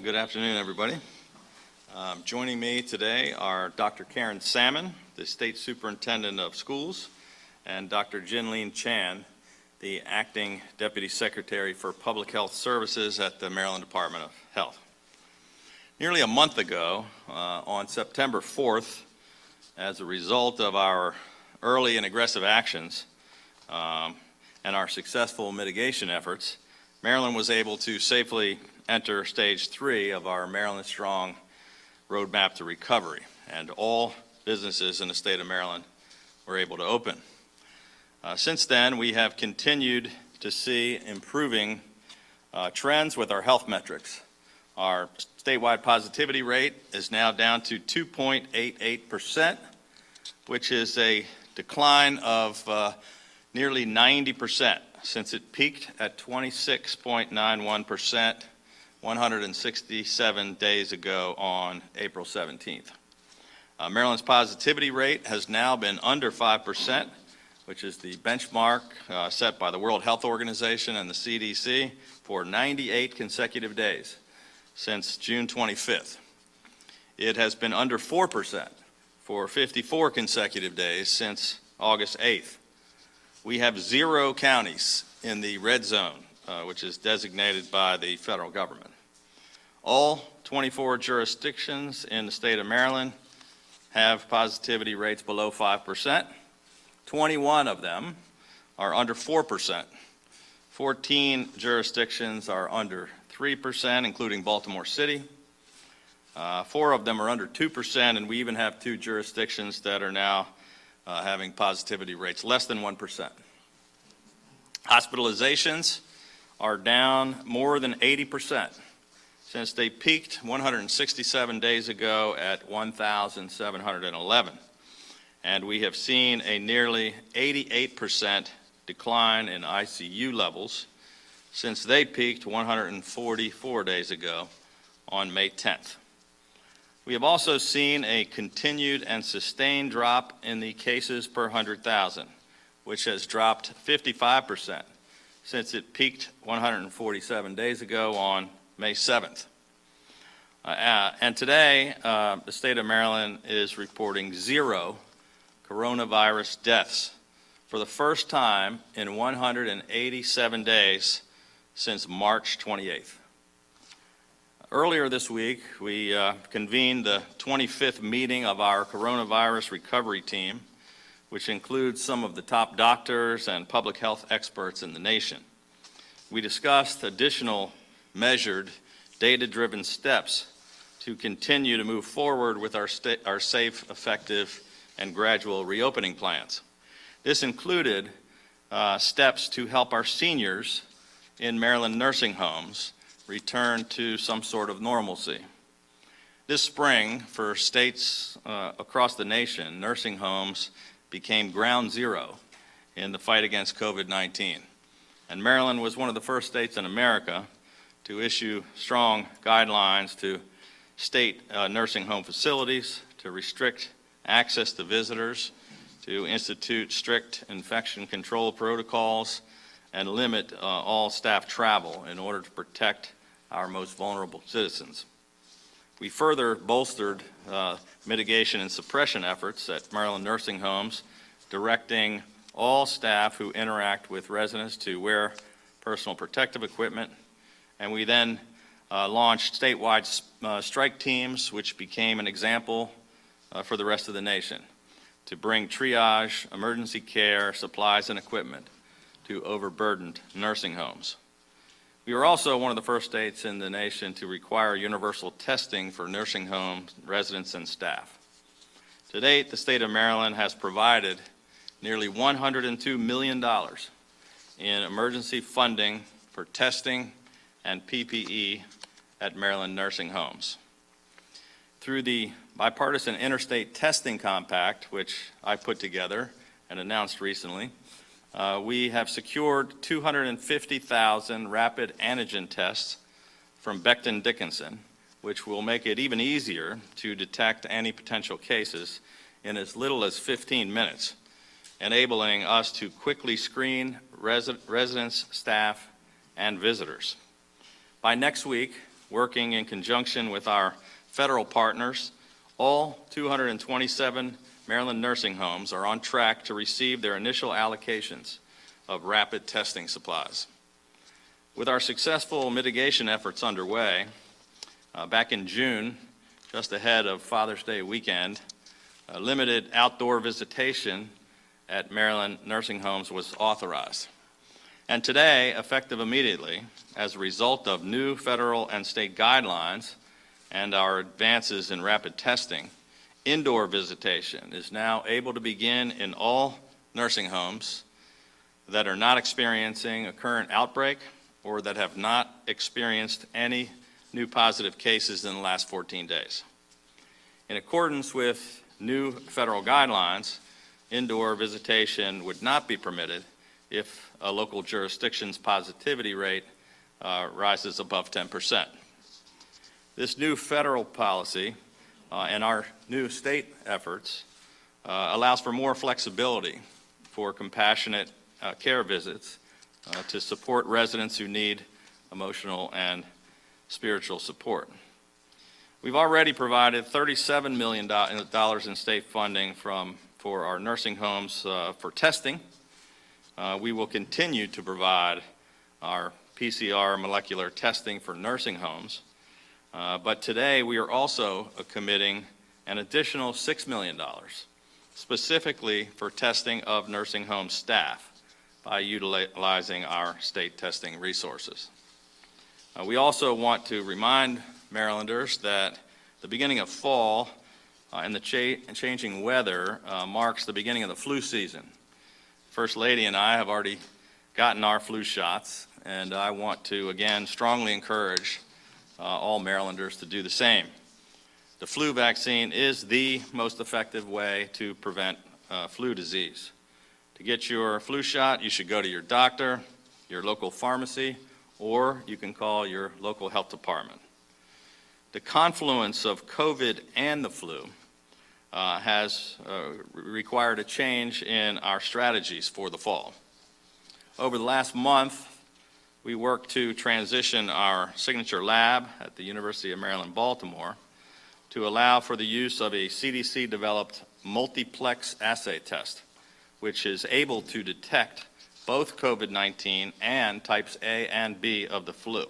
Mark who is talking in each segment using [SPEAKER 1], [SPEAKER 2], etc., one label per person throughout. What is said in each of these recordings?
[SPEAKER 1] Good afternoon, everybody. Joining me today are Dr. Karen Salmon, the State Superintendent of Schools, and Dr. Jinlene Chan, the Acting Deputy Secretary for Public Health Services at the Maryland Department of Health. Nearly a month ago, on September 4th, as a result of our early and aggressive actions and our successful mitigation efforts, Maryland was able to safely enter Stage 3 of our Maryland Strong Roadmap to Recovery, and all businesses in the state of Maryland were able to open. Since then, we have continued to see improving trends with our health metrics. Our statewide positivity rate is now down to 2.88%, which is a decline of nearly 90% since it peaked at 26.91% 167 days ago on April 17th. Maryland's positivity rate has now been under 5%, which is the benchmark set by the World Health Organization and the CDC for 98 consecutive days since June 25th. It has been under 4% for 54 consecutive days since August 8th. We have 0 counties in the red zone, which is designated by the federal government. All 24 jurisdictions in the state of Maryland have positivity rates below 5%. 21 of them are under 4%. 14 jurisdictions are under 3%, including Baltimore City. 4 of them are under 2%, and we even have 2 jurisdictions that are now having positivity rates less than 1%. Hospitalizations are down more than 80% since they peaked 167 days ago at 1,711. And we have seen a nearly 88% decline in ICU levels since they peaked 144 days ago on May 10th. We have also seen a continued and sustained drop in the cases per 100,000, which has dropped 55% since it peaked 147 days ago on May 7th. And today, the state of Maryland is reporting 0 coronavirus deaths for the first time in 187 days since March 28th. Earlier this week, we convened the 25th meeting of our coronavirus recovery team, which includes some of the top doctors and public health experts in the nation. We discussed additional measured, data-driven steps to continue to move forward with our safe, effective, and gradual reopening plans. This included steps to help our seniors in Maryland nursing homes return to some sort of normalcy. This spring, for states across the nation, nursing homes became ground zero in the fight against COVID-19. And Maryland was one of the first states in America to issue strong guidelines to state nursing home facilities, to restrict access to visitors, to institute strict infection control protocols, and limit all staff travel in order to protect our most vulnerable citizens. We further bolstered mitigation and suppression efforts at Maryland nursing homes, directing all staff who interact with residents to wear personal protective equipment. And we then launched statewide strike teams, which became an example for the rest of the nation, to bring triage, emergency care, supplies, and equipment to overburdened nursing homes. We were also one of the first states in the nation to require universal testing for nursing home residents and staff. To date, the state of Maryland has provided nearly $102 million in emergency funding for testing and PPE at Maryland nursing homes. Through the bipartisan interstate testing compact, which I put together and announced recently, we have secured 250,000 rapid antigen tests from Becton Dickinson, which will make it even easier to detect any potential cases in as little as 15 minutes, enabling us to quickly screen residents, staff, and visitors. By next week, working in conjunction with our federal partners, all 227 Maryland nursing homes are on track to receive their initial allocations of rapid testing supplies. With our successful mitigation efforts underway, back in June, just ahead of Father's Day weekend, limited outdoor visitation at Maryland nursing homes was authorized. And today, effective immediately, as a result of new federal and state guidelines and our advances in rapid testing, indoor visitation is now able to begin in all nursing homes that are not experiencing a current outbreak or that have not experienced any new positive cases in the last 14 days. In accordance with new federal guidelines, indoor visitation would not be permitted if a local jurisdiction's positivity rate rises above 10%. This new federal policy and our new state efforts allows for more flexibility for compassionate care visits to support residents who need emotional and spiritual support. We've already provided $37 million in state funding for our nursing homes for testing. We will continue to provide our PCR molecular testing for nursing homes. But today we are also committing an additional $6 million specifically for testing of nursing home staff by utilizing our state testing resources. We also want to remind Marylanders that the beginning of fall and the changing weather marks the beginning of the flu season. First Lady and I have already gotten our flu shots, and I want to again strongly encourage all Marylanders to do the same. The flu vaccine is the most effective way to prevent flu disease. To get your flu shot, you should go to your doctor, your local pharmacy, or you can call your local health department. The confluence of COVID and the flu has required a change in our strategies for the fall. Over the last month, we worked to transition our signature lab at the University of Maryland, Baltimore, to allow for the use of a CDC-developed multiplex assay test, which is able to detect both COVID-19 and types A and B of the flu.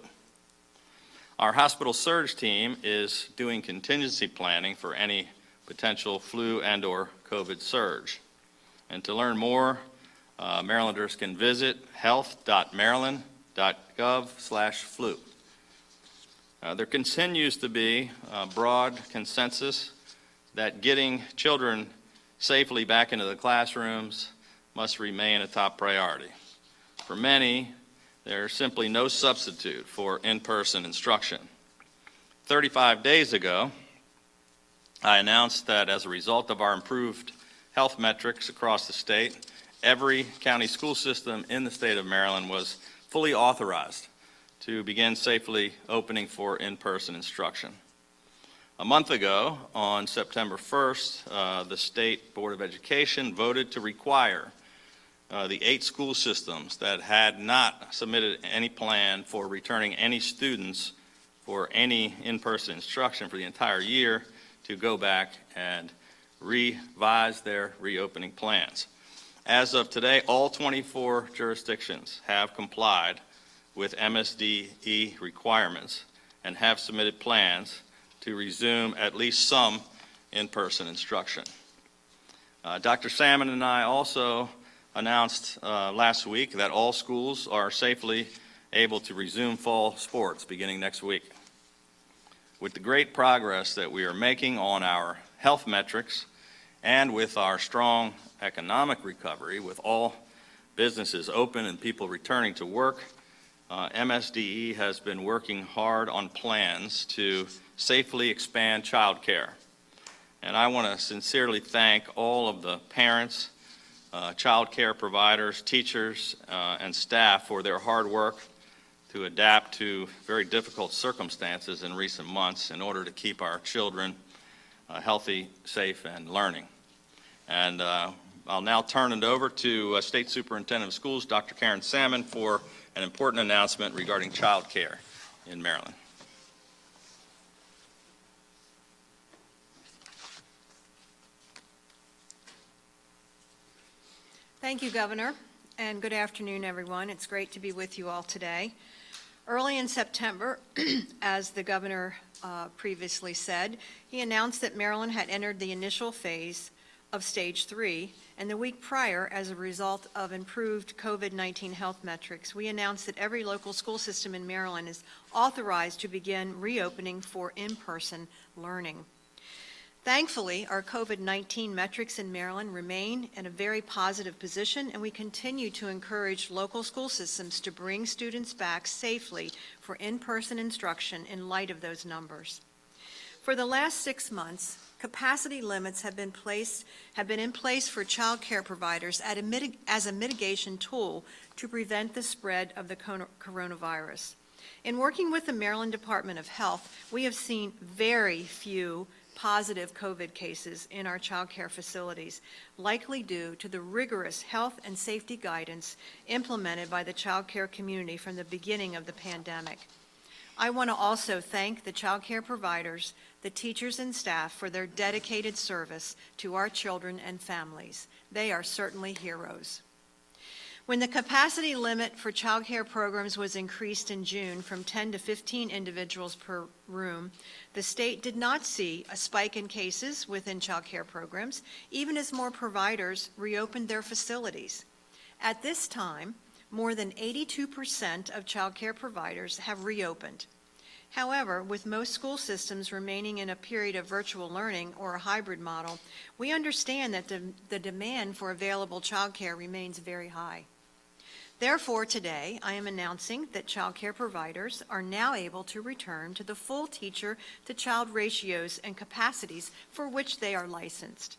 [SPEAKER 1] Our hospital surge team is doing contingency planning for any potential flu and/or COVID surge. And to learn more, Marylanders can visit health.maryland.gov/flu. There continues to be broad consensus that getting children safely back into the classrooms must remain a top priority. For many, there's simply no substitute for in-person instruction. 35 days ago, I announced that as a result of our improved health metrics across the state, every county school system in the state of Maryland was fully authorized to begin safely opening for in-person instruction. A month ago, on September 1st, the State Board of Education voted to require the 8 school systems that had not submitted any plan for returning any students for any in-person instruction for the entire year to go back and revise their reopening plans. As of today, all 24 jurisdictions have complied with MSDE requirements and have submitted plans to resume at least some in-person instruction. Dr. Salmon and I also announced last week that all schools are safely able to resume fall sports beginning next week. With the great progress that we are making on our health metrics and with our strong economic recovery, with all businesses open and people returning to work, MSDE has been working hard on plans to safely expand childcare. And I want to sincerely thank all of the parents, child care providers, teachers, and staff for their hard work to adapt to very difficult circumstances in recent months in order to keep our children healthy, safe, and learning. And I'll now turn it over to State Superintendent of Schools, Dr. Karen Salmon, for an important announcement regarding child care in Maryland.
[SPEAKER 2] Thank you, Governor, and good afternoon, everyone. It's great to be with you all today. Early in September, as the Governor previously said, he announced that Maryland had entered the initial phase of Stage 3, and the week prior, as a result of improved COVID-19 health metrics, we announced that every local school system in Maryland is authorized to begin reopening for in-person learning. Thankfully, our COVID-19 metrics in Maryland remain in a very positive position, and we continue to encourage local school systems to bring students back safely for in-person instruction in light of those numbers. For the last 6 months, capacity limits have been in place for child care providers as a mitigation tool to prevent the spread of the coronavirus. In working with the Maryland Department of Health, we have seen very few positive COVID cases in our child care facilities, likely due to the rigorous health and safety guidance implemented by the child care community from the beginning of the pandemic. I want to also thank the child care providers, the teachers and staff for their dedicated service to our children and families. They are certainly heroes. When the capacity limit for child care programs was increased in June from 10 to 15 individuals per room, the state did not see a spike in cases within child care programs, even as more providers reopened their facilities. At this time, more than 82% of child care providers have reopened. However, with most school systems remaining in a period of virtual learning or a hybrid model, we understand that the demand for available child care remains very high. Therefore, today, I am announcing that child care providers are now able to return to the full teacher-to-child ratios and capacities for which they are licensed.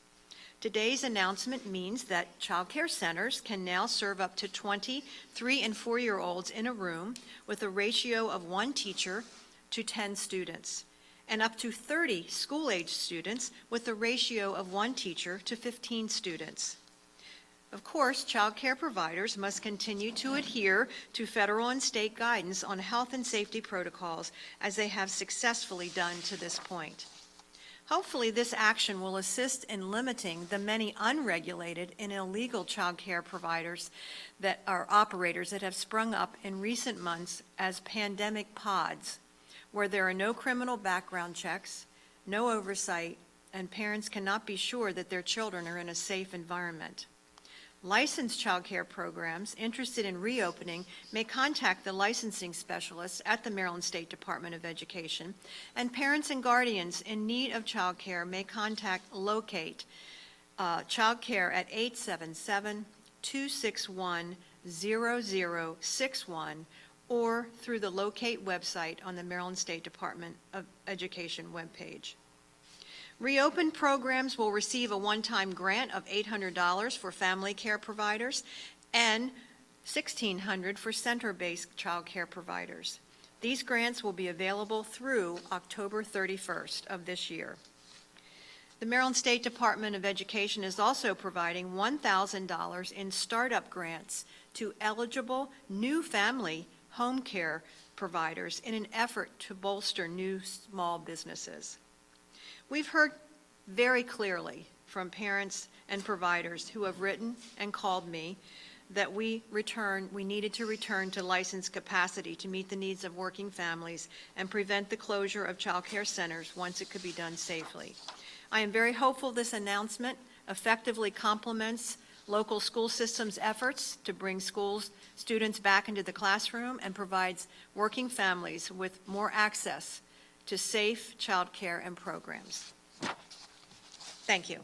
[SPEAKER 2] Today's announcement means that child care centers can now serve up to 20 3- and 4-year-olds in a room with a ratio of 1 teacher to 10 students, and up to 30 school-age students with a ratio of 1 teacher to 15 students. Of course, child care providers must continue to adhere to federal and state guidance on health and safety protocols, as they have successfully done to this point. Hopefully, this action will assist in limiting the many unregulated and illegal child care providers that are operators that have sprung up in recent months as pandemic pods, where there are no criminal background checks, no oversight, and parents cannot be sure that their children are in a safe environment. Licensed child care programs interested in reopening may contact the licensing specialist at the Maryland State Department of Education, and parents and guardians in need of child care may contact Locate Child Care at 877-261-0061 or through the Locate website on the Maryland State Department of Education webpage. Reopened programs will receive a one-time grant of $800 for family care providers and $1,600 for center-based child care providers. These grants will be available through October 31st of this year. The Maryland State Department of Education is also providing $1,000 in startup grants to eligible new family home care providers in an effort to bolster new small businesses. We've heard very clearly from parents and providers who have written and called me that we needed to return to licensed capacity to meet the needs of working families and prevent the closure of child care centers once it could be done safely. I am very hopeful this announcement effectively complements local school systems' efforts to bring students back into the classroom and provides working families with more access to safe child care and programs. Thank you.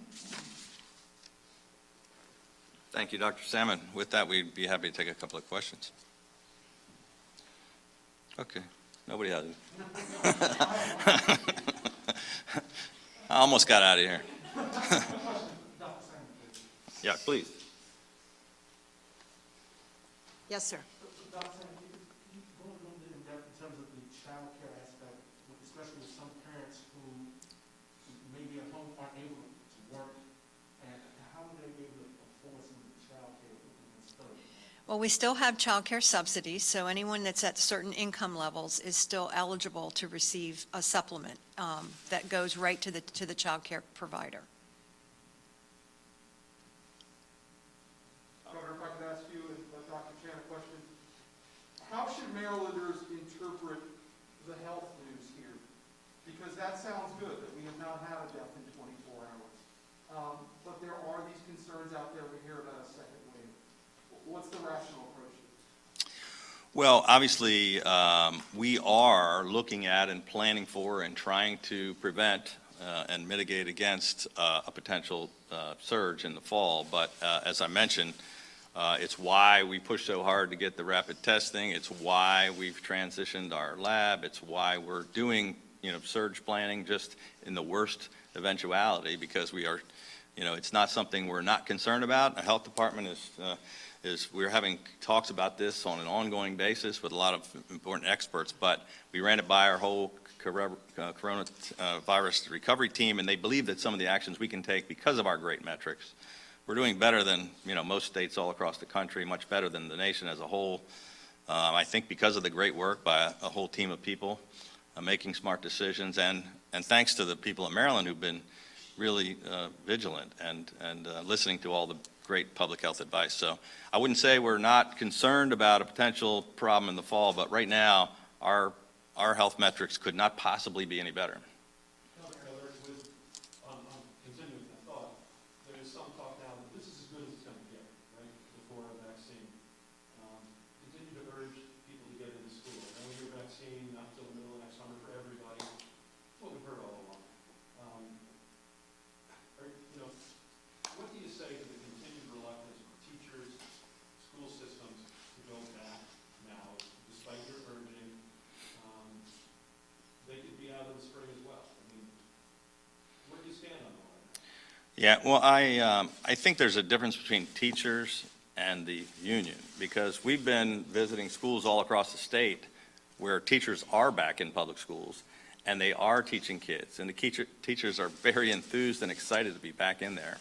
[SPEAKER 1] Thank you, Dr. Salmon. With that, we'd be happy to take a couple of questions. Okay, nobody has it. I almost got out of here. Yeah, please.
[SPEAKER 2] Yes, sir.
[SPEAKER 3] Dr. Sam, can you go a little bit in depth in terms of the child care aspect, especially with some parents who maybe at home aren't able to work, and how would they be able to afford some of the child care stuff?
[SPEAKER 2] Well, we still have childcare subsidies, so anyone that's at certain income levels is still eligible to receive a supplement that goes right to the childcare provider.
[SPEAKER 3] because that sounds good, that we have not had a death in 24 hours. But there are these concerns out there. We hear about a second wave. What's the rational approach to this?
[SPEAKER 1] Well, obviously, we are looking at and planning for and trying to prevent and mitigate against a potential surge in the fall. But as I mentioned, it's why we push so hard to get the rapid testing. It's why we've transitioned our lab. It's why we're doing, surge planning just in the worst eventuality, because we are, it's not something we're not concerned about. The health department we're having talks about this on an ongoing basis with a lot of important experts, but we ran it by our whole coronavirus recovery team, and they believe that some of the actions we can take because of our great metrics, we're doing better than most states all across the country, much better than the nation as a whole. I think because of the great work by a whole team of people making smart decisions, and thanks to the people in Maryland who've been really vigilant and listening to all the great public health advice. So I wouldn't say we're not concerned about a potential problem in the fall, but right now our health metrics could not possibly be any better.
[SPEAKER 4] Continuing that thought, there is some talk now that this is as good as it's going to get, right, before a vaccine. Continue to urge people to get into school. And we hear vaccine not until the middle of next summer for everybody. That's what we've heard all along. What do you say to the continued reluctance of teachers, school systems to go back now, despite your urging? They could be out in the spring as well. I mean, where do you stand on all that?
[SPEAKER 1] Yeah, well, I think there's a difference between teachers and the union, because we've been visiting schools all across the state where teachers are back in public schools and they are teaching kids, and the teachers are very enthused and excited to be back in there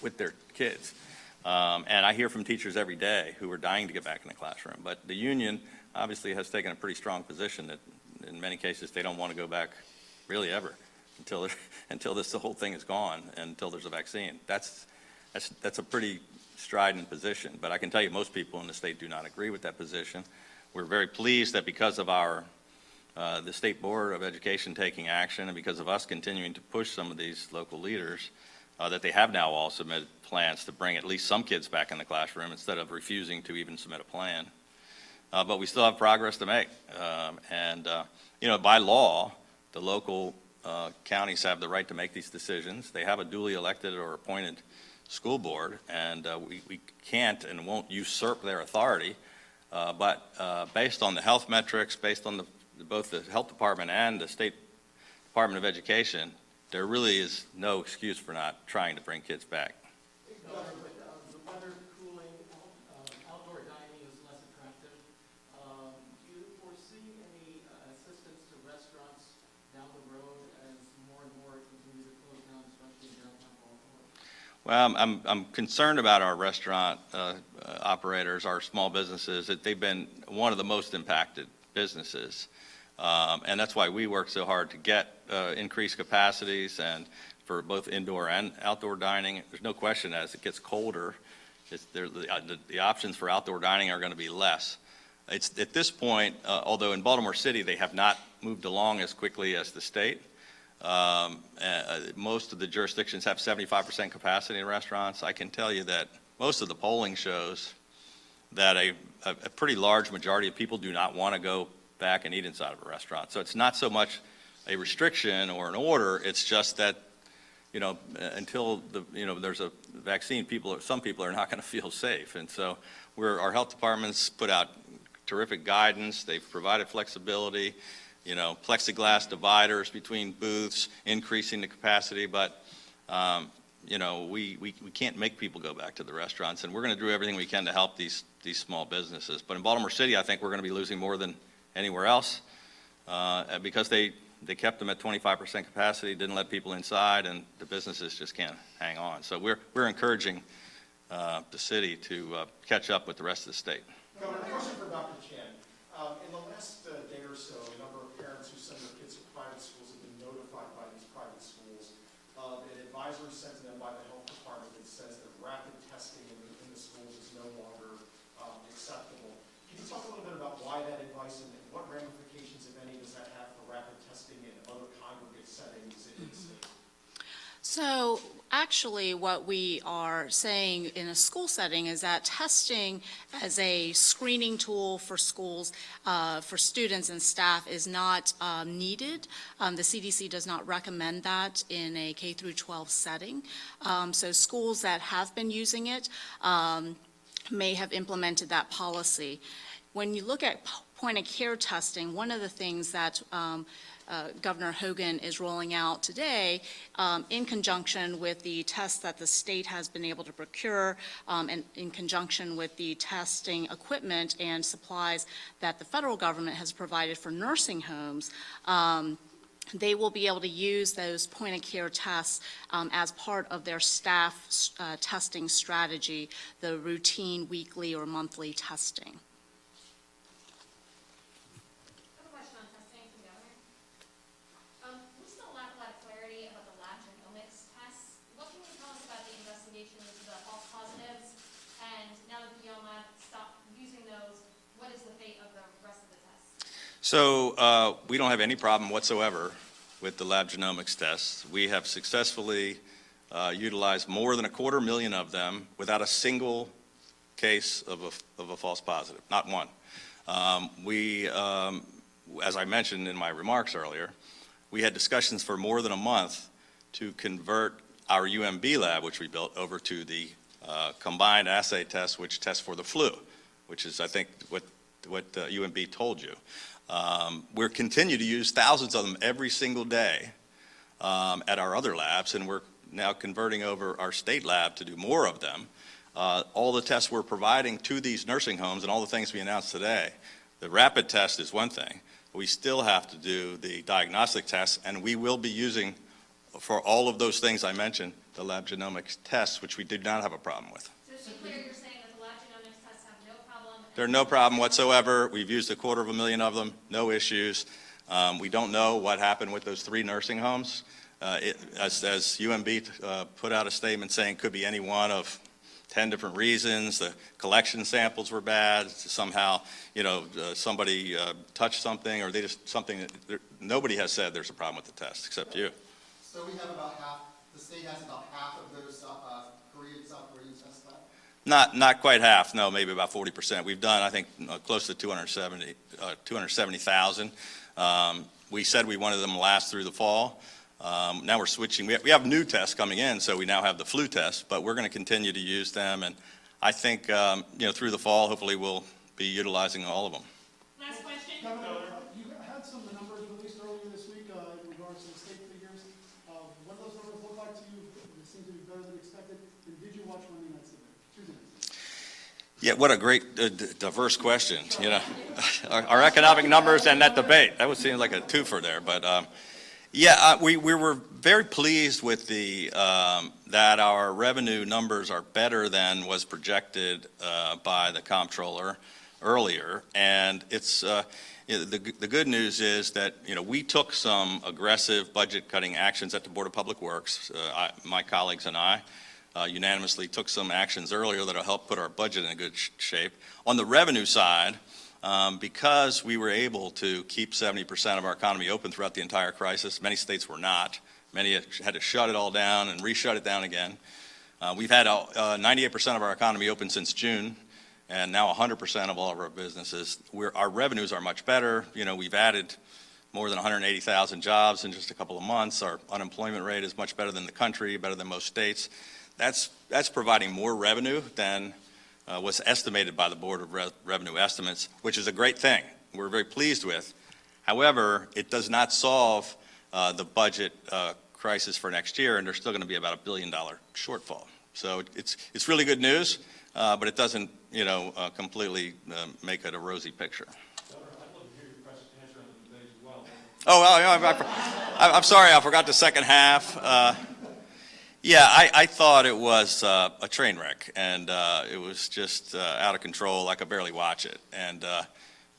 [SPEAKER 1] with their kids. And I hear from teachers every day who are dying to get back in the classroom. But the union obviously has taken a pretty strong position that in many cases they don't want to go back really ever until the whole thing is gone and until there's a vaccine. That's a pretty strident position. But I can tell you most people in the state do not agree with that position. We're very pleased that because of the State Board of Education taking action and because of us continuing to push some of these local leaders, that they have now all submitted plans to bring at least some kids back in the classroom instead of refusing to even submit a plan. But we still have progress to make. By law, the local counties have the right to make these decisions. They have a duly elected or appointed school board, and we can't and won't usurp their authority. But based on the health metrics, based on both the health department and the State Department of Education, there really is no excuse for not trying to bring kids back.
[SPEAKER 5] The weather cooling, outdoor dining is less attractive. Do you foresee any assistance to restaurants down the road as more and more continue to close down, especially in downtown Baltimore?
[SPEAKER 1] Well, I'm concerned about our restaurant operators, our small businesses, that they've been one of the most impacted businesses. And that's why we work so hard to get increased capacities and for both indoor and outdoor dining. There's no question as it gets colder, the options for outdoor dining are going to be less. It's at this point, although in Baltimore City they have not moved along as quickly as the state. Most of the jurisdictions have 75% capacity in restaurants. I can tell you that most of the polling shows that a pretty large majority of people do not want to go back and eat inside of a restaurant. So it's not so much a restriction or an order, it's just that, until there's a vaccine, some people are not going to feel safe. And so our health departments put out terrific guidance. They've provided flexibility, plexiglass dividers between booths, increasing the capacity, but we can't make people go back to the restaurants, and we're going to do everything we can to help these small businesses. But in Baltimore City, I think we're going to be losing more than anywhere else because they kept them at 25% capacity, didn't let people inside, and the businesses just can't hang on. So we're encouraging the city to catch up with the rest of the state.
[SPEAKER 6] Governor, a question for Dr. Chan. In the last day or so, a number of parents who send their kids to private schools have been notified by these private schools of an advisory sent to them by the health department that says that rapid testing in the schools is no longer acceptable. Can you talk a little bit about why that advice and what ramifications, if any, does that have for rapid testing in other congregate settings in the state?
[SPEAKER 7] So actually, what we are saying in a school setting is that testing as a screening tool for schools, for students and staff is not needed. The CDC does not recommend that in a K through 12 setting. So schools that have been using it may have implemented that policy. When you look at point-of-care testing, one of the things that Governor Hogan is rolling out today, in conjunction with the tests that the state has been able to procure, and in conjunction with the testing equipment and supplies that the federal government has provided for nursing homes, they will be able to use those point-of-care tests as part of their staff testing strategy, the routine weekly or monthly testing.
[SPEAKER 8] We still lack a lot of clarity about the lab genomics tests. What can you tell us about the investigation into the false positives? And now that the Beyond Lab stopped using those, what is the fate of the rest of the tests?
[SPEAKER 1] So we don't have any problem whatsoever with the lab genomics tests. We have successfully utilized more than 250,000 of them without a single case of a false positive, not one. As I mentioned in my remarks earlier, we had discussions for more than a month to convert our UMB lab, which we built, over to the combined assay test, which tests for the flu, which is, I think, what UMB told you. We're continue to use thousands of them every single day at our other labs, and we're now converting over our state lab to do more of them. All the tests we're providing to these nursing homes and all the things we announced today, the rapid test is one thing. We still have to do the diagnostic tests, and we will be using, for all of those things I mentioned, the lab genomics tests, which we did not have a problem with.
[SPEAKER 8] So to be clear, you're saying that the lab genomics tests have no problem?
[SPEAKER 1] They're no problem whatsoever. We've used 250,000 of them, no issues. We don't know what happened with those 3 nursing homes. As UMB put out a statement saying could be any one of 10 different reasons. The collection samples were bad. Somehow, somebody touched something, or they just something that nobody has said there's a problem with the test except you.
[SPEAKER 9] So we have about half, the state has about half of those Korean South Korean test labs?
[SPEAKER 1] Not quite half, no, maybe about 40%. We've done, I think, close to 270,000. We said we wanted them to last through the fall. Now we're switching. We have new tests coming in, so we now have the flu test, but we're going to continue to use them. And I think, through the fall, hopefully we'll be utilizing all of them.
[SPEAKER 8] Last question.
[SPEAKER 3] Governor, you had some numbers released earlier this week in regards to the state figures. What do those numbers look like to you? They seem to be better than expected. And did you watch Monday Night Football?
[SPEAKER 1] Yeah, what a great, diverse question. Our economic numbers and that debate. That would seem like a twofer there, but we were very pleased with that our revenue numbers are better than was projected by the comptroller earlier, and it's the good news is that we took some aggressive budget cutting actions at the Board of Public Works. My colleagues and I unanimously took some actions earlier that'll help put our budget in a good shape. On the revenue side, because we were able to keep 70% of our economy open throughout the entire crisis, many states were not. Many had to shut it all down and re-shut it down again. We've had 98% of our economy open since June, and now 100% of all of our businesses. Our revenues are much better. We've added more than 180,000 jobs in just a couple of months. Our unemployment rate is much better than the country, better than most states. That's providing more revenue than was estimated by the Board of Revenue Estimates, which is a great thing. We're very pleased with. However, it does not solve the budget crisis for next year, and there's still going to be about $1 billion shortfall. So it's really good news, but it doesn't completely make it a rosy picture.
[SPEAKER 4] Governor, I'd love to hear your answer on the debate as well.
[SPEAKER 1] I'm sorry, I forgot the second half. I thought it was a train wreck, and it was just out of control. I could barely watch it. And,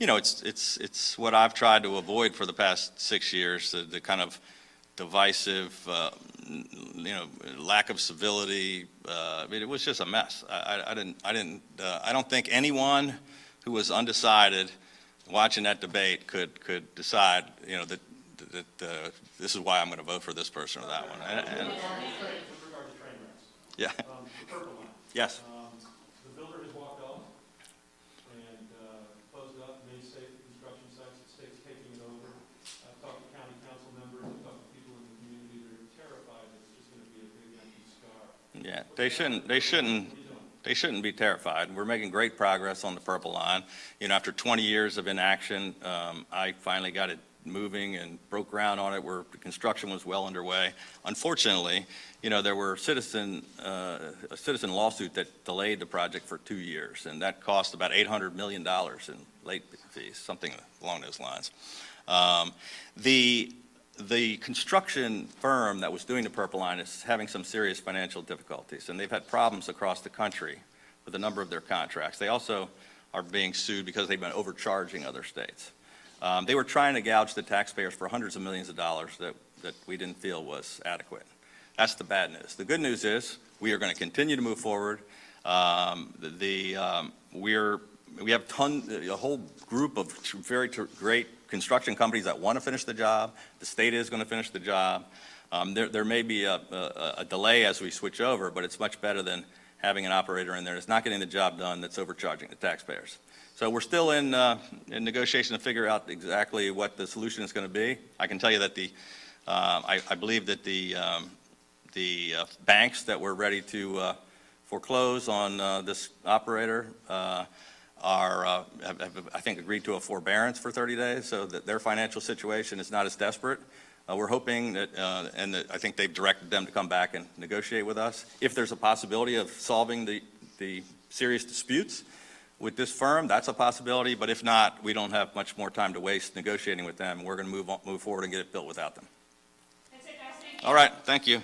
[SPEAKER 1] it's what I've tried to avoid for the past 6 years, the kind of divisive, lack of civility. It was just a mess. I don't think anyone who was undecided watching that debate could decide, that this is why I'm going to vote for this person or that one.
[SPEAKER 4] With regard to train wrecks,
[SPEAKER 1] Yeah,
[SPEAKER 4] the purple line.
[SPEAKER 1] yes.
[SPEAKER 4] The builder has walked off and closed up many safe construction sites. The state's taking it over. I've talked to county council members, I've talked to people in the community that are terrified that it's just going to be a big empty scar.
[SPEAKER 1] Yeah, they shouldn't be terrified. We're making great progress on the purple line. You know, after 20 years of inaction, I finally got it moving and broke ground on it where the construction was well underway. Unfortunately, you know, there were a citizen lawsuit that delayed the project for 2 years, and that cost about $800 million in late fees, something along those lines. The construction firm that was doing the purple line is having some serious financial difficulties, and they've had problems across the country with a number of their contracts. They also are being sued because they've been overcharging other states. They were trying to gouge the taxpayers for hundreds of millions of dollars that we didn't feel was adequate. That's the bad news. The good news is we are going to continue to move forward. We have a whole group of very great construction companies that want to finish the job. The state is going to finish the job. There may be a delay as we switch over, but it's much better than having an operator in there that's not getting the job done, that's overcharging the taxpayers. So we're still in negotiation to figure out exactly what the solution is going to be. I can tell you that I believe that the banks that were ready to foreclose on this operator have, I think, agreed to a forbearance for 30 days, so that their financial situation is not as desperate. We're hoping that, I think they've directed them to come back and negotiate with us. If there's a possibility of solving the serious disputes with this firm, that's a possibility, but if not, we don't have much more time to waste negotiating with them. We're going to move forward and get it built without them.
[SPEAKER 8] That's it, guys. Thank you.
[SPEAKER 1] All right, thank you.